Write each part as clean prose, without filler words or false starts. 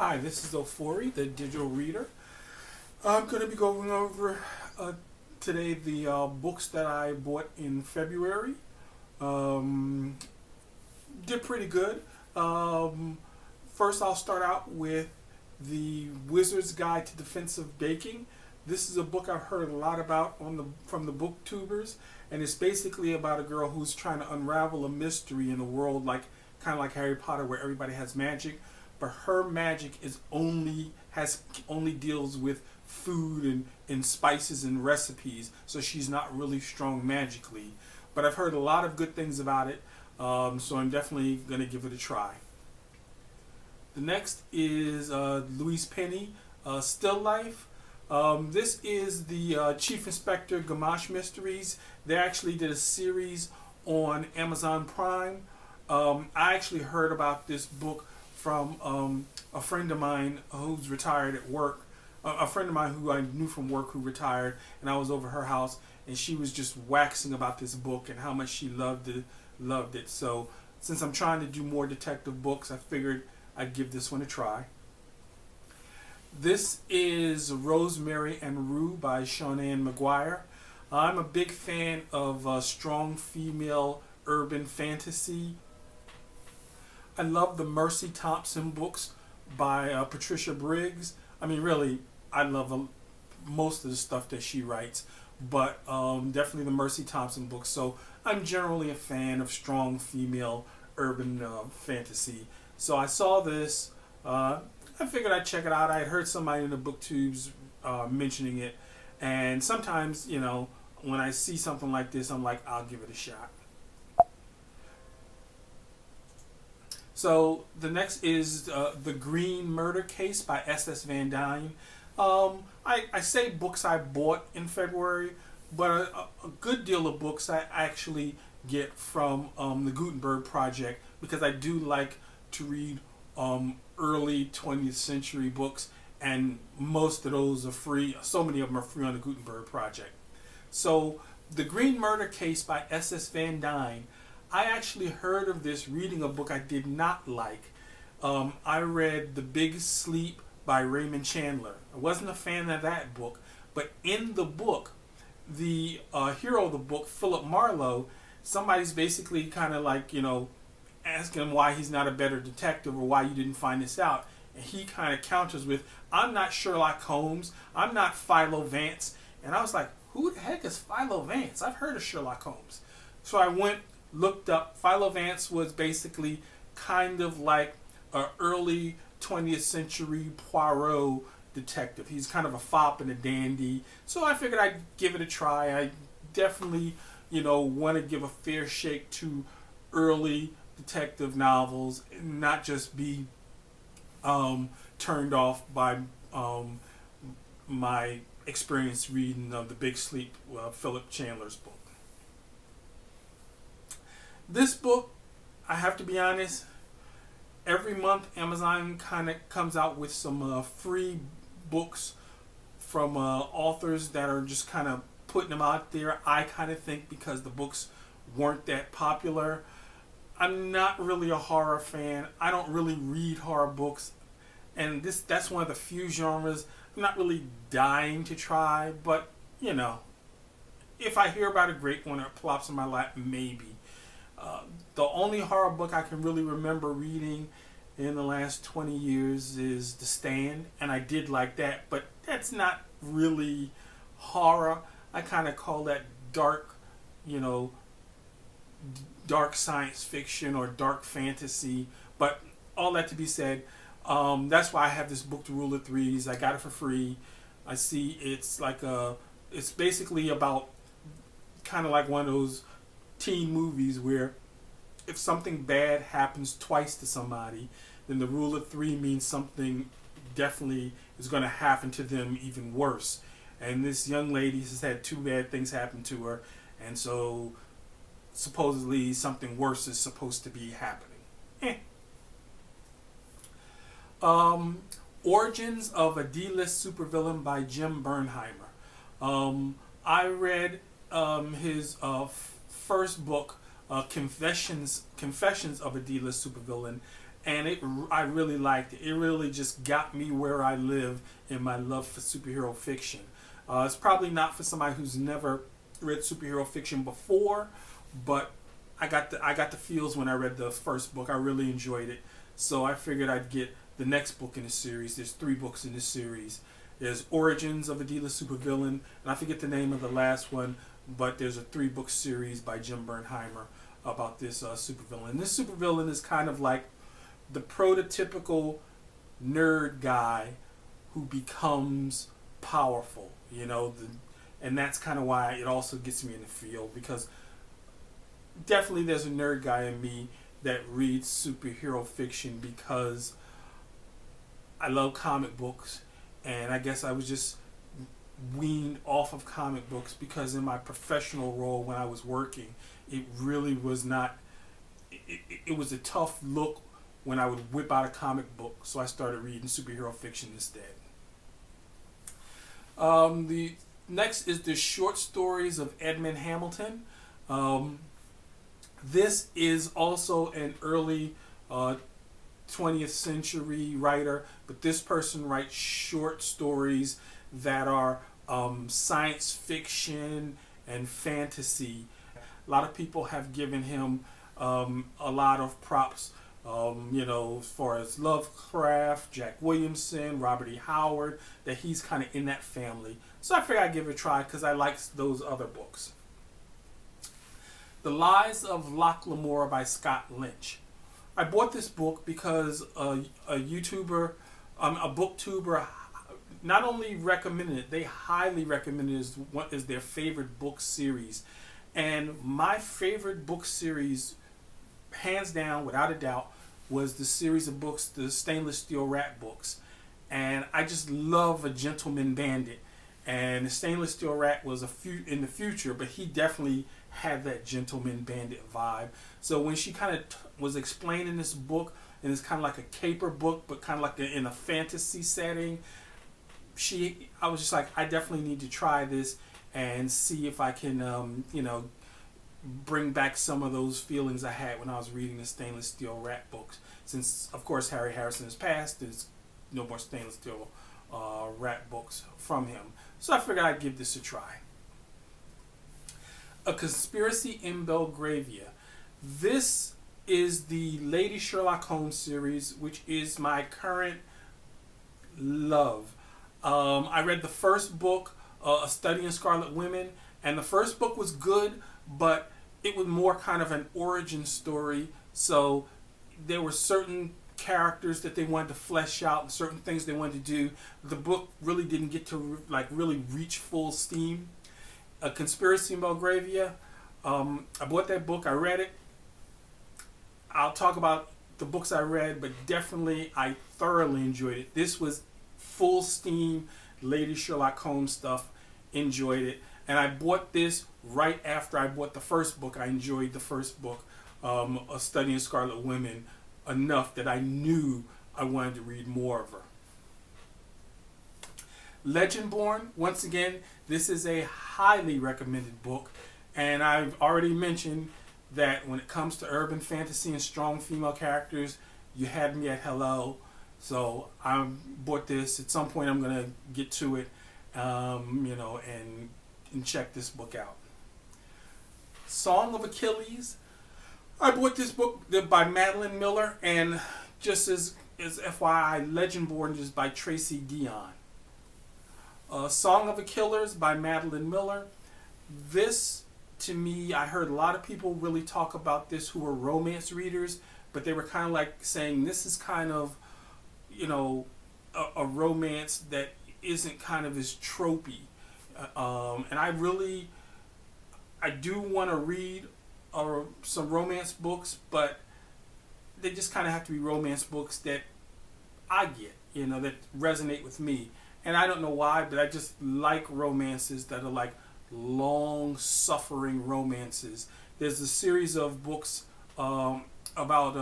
Hi, this is Ofori, the digital reader. I'm going to be going over today the books that I bought in February. Um, did pretty good. First, I'll start out with The Wizard's Guide to Defensive Baking. This is a book I've heard a lot about from the booktubers, and it's basically about a girl who's trying to unravel a mystery in a world kind of like Harry Potter, where everybody has magic, but her magic only deals with food and spices and recipes, so she's not really strong magically. But I've heard a lot of good things about it, so I'm definitely going to give it a try. The next is Louise Penny, Still Life. This is the Chief Inspector Gamache Mysteries. They actually did a series on Amazon Prime. I actually heard about this book from a friend of mine who's retired at work. A friend of mine who I knew from work who retired, and I was over her house, and she was just waxing about this book and how much she loved it. So since I'm trying to do more detective books, I figured I'd give this one a try. This is Rosemary and Rue by Sean Maguire. I'm a big fan of strong female urban fantasy. I love the Mercy Thompson books by Patricia Briggs. I mean, really, I love most of the stuff that she writes, but definitely the Mercy Thompson books. So I'm generally a fan of strong female urban fantasy. So I saw this. I figured I'd check it out. I had heard somebody in the booktubes mentioning it, and sometimes, when I see something like this, I'm like, I'll give it a shot. So the next is the Greene murder case by S.S. Van Dyne. I say books I bought in February, but a good deal of books I actually get from the Gutenberg Project, because I do like to read early 20th century books, and most of those are free. So many of them are free on the Gutenberg Project. So the Greene murder case by S.S. Van Dyne, I actually heard of this reading a book I did not like. I read The Big Sleep by Raymond Chandler. I wasn't a fan of that book, but in the book, the hero of the book, Philip Marlowe, somebody's basically kind of like, asking him why he's not a better detective or why you didn't find this out. And he kind of counters with, I'm not Sherlock Holmes, I'm not Philo Vance. And I was like, who the heck is Philo Vance? I've heard of Sherlock Holmes. So I went, looked up. Philo Vance was basically kind of like an early 20th century Poirot detective. He's kind of a fop and a dandy. So I figured I'd give it a try. I definitely, want to give a fair shake to early detective novels and not just be turned off by my experience reading The Big Sleep, Philip Chandler's book. This book, I have to be honest, every month Amazon kind of comes out with some free books from authors that are just kind of putting them out there. I kind of think because the books weren't that popular. I'm not really a horror fan. I don't really read horror books, and that's one of the few genres I'm not really dying to try, but if I hear about a great one or it plops in my lap, maybe. The only horror book I can really remember reading in the last 20 years is The Stand, and I did like that, but that's not really horror. I kind of call that dark, dark science fiction or dark fantasy. But all that to be said, that's why I have this book, The Rule of Threes. I got it for free. I see it's it's basically about kind of like one of those teen movies where if something bad happens twice to somebody, then the rule of three means something definitely is going to happen to them even worse. And this young lady has had two bad things happen to her, and so supposedly something worse is supposed to be happening. Origins of a D-List Supervillain by Jim Bernheimer. I read his first book, Confessions of a D-List Supervillain, and I really liked it. It really just got me where I live in my love for superhero fiction. It's probably not for somebody who's never read superhero fiction before, but I got the feels when I read the first book. I really enjoyed it, so I figured I'd get the next book in the series. There's 3 books in this series. There's Origins of Adela Supervillain, and I forget the name of the last one, but there's a 3-book series by Jim Bernheimer about this supervillain. And this supervillain is kind of like the prototypical nerd guy who becomes powerful, and that's kind of why it also gets me in the field, because definitely there's a nerd guy in me that reads superhero fiction because I love comic books, and I guess I was just weaned off of comic books because in my professional role when I was working, it really was not, it was a tough look when I would whip out a comic book, so I started reading superhero fiction instead. The next is the short stories of Edmond Hamilton. This is also an early 20th century writer, but this person writes short stories that are science fiction and fantasy. A lot of people have given him a lot of props, as far as Lovecraft, Jack Williamson, Robert E. Howard, that he's kind of in that family. So I figured I'd give it a try because I like those other books. The Lies of Locke Lamora by Scott Lynch. I bought this book because a booktuber, not only recommended it, they highly recommended it as their favorite book series. And my favorite book series, hands down, without a doubt, was the series of books, the Stainless Steel Rat books. And I just love a gentleman bandit. And the Stainless Steel Rat was in the future, but he definitely had that gentleman bandit vibe. So when she kind of was explaining this book, and it's kind of like a caper book, but kind of like in a fantasy setting, I was just like, I definitely need to try this and see if I can, bring back some of those feelings I had when I was reading the Stainless Steel Rat books. Since, of course, Harry Harrison has passed, there's no more Stainless Steel Rat books from him. So I figured I'd give this a try. A Conspiracy in Belgravia. This is the Lady Sherlock Holmes series, which is my current love. I read the first book, A Study in Scarlet Women, and the first book was good, but it was more kind of an origin story. So there were certain characters that they wanted to flesh out and certain things they wanted to do. The book really didn't get to really reach full steam. A Conspiracy in Belgravia. I bought that book. I read it. I'll talk about the books I read, but definitely I thoroughly enjoyed it. This was full steam Lady Sherlock Holmes stuff. Enjoyed it. And I bought this right after I bought the first book. I enjoyed the first book, A Study in Scarlet Women, enough that I knew I wanted to read more of her. Legendborn, once again, this is a highly recommended book. And I've already mentioned that when it comes to urban fantasy and strong female characters, you had me at hello. So I bought this. At some point I'm going to get to it, and check this book out. Song of Achilles. I bought this book by Madeline Miller, and just as FYI, Legendborn is by Tracy Deonn. Song of Achilles by Madeline Miller. This, to me, I heard a lot of people really talk about this who were romance readers, but they were kind of like saying this is kind of, a romance that isn't kind of as tropey. And I do want to read some romance books, but they just kind of have to be romance books that I get, that resonate with me. And I don't know why, but I just like romances that are like long suffering romances. There's a series of books about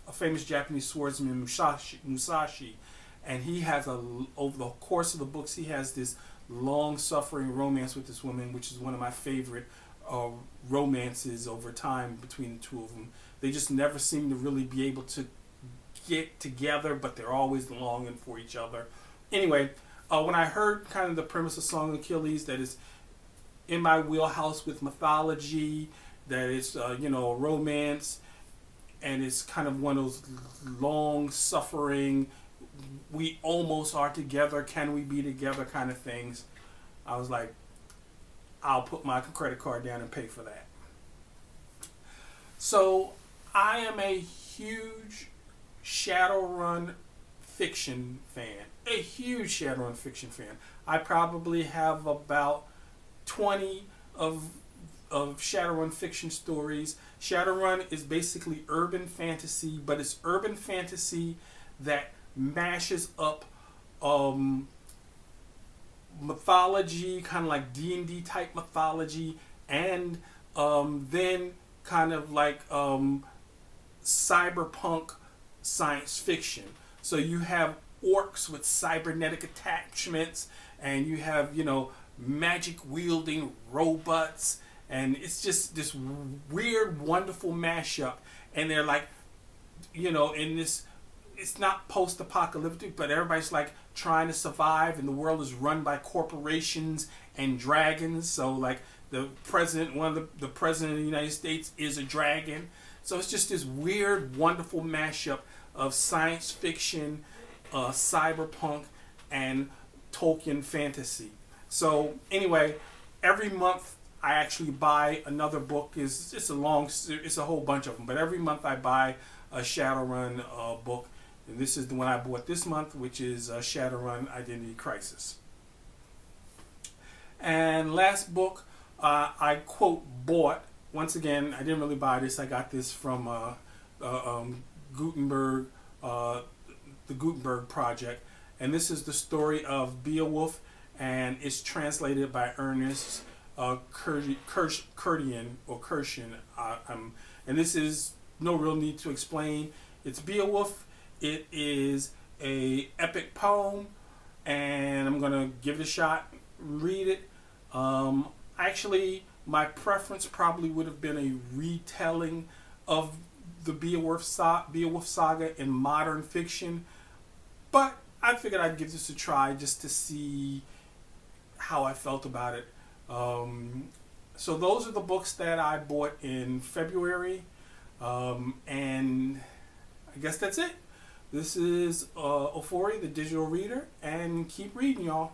a famous Japanese swordsman, Musashi, and he has over the course of the books, he has this long suffering romance with this woman, which is one of my favorite romances over time between the two of them. They just never seem to really be able to get together, but they're always longing for each other. Anyway, when I heard kind of the premise of Song of Achilles, that is in my wheelhouse with mythology, that it's romance, and it's kind of one of those long-suffering, we almost are together, can we be together kind of things, I was like, I'll put my credit card down and pay for that. So I am a huge Shadowrun fiction fan. A huge Shadowrun fiction fan. I probably have about 20 of Shadowrun fiction stories. Shadowrun is basically urban fantasy, but it's urban fantasy that mashes up mythology, kind of like D&D type mythology, and then kind of like cyberpunk science fiction. So you have orcs with cybernetic attachments, and you have, magic wielding robots, and it's just this weird, wonderful mashup. And they're like, in this, it's not post-apocalyptic, but everybody's like trying to survive, and the world is run by corporations and dragons. So like the president of the United States is a dragon. So it's just this weird, wonderful mashup of science fiction, cyberpunk, and Tolkien fantasy. So anyway, every month I actually buy another book. It's a whole bunch of them, but every month I buy a Shadowrun book. And this is the one I bought this month, which is Shadowrun Identity Crisis. And last book I quote bought. Once again, I didn't really buy this. I got this from Gutenberg, the Gutenberg Project. And this is the story of Beowulf, and it's translated by Ernest Kirtlan. And this is no real need to explain. It's Beowulf. It is a epic poem, and I'm gonna give it a shot, read it. Actually, my preference probably would have been a retelling of the Beowulf saga in modern fiction, but I figured I'd give this a try just to see how I felt about it. So those are the books that I bought in February, and I guess that's it. This is Ofori, the digital reader, and keep reading, y'all.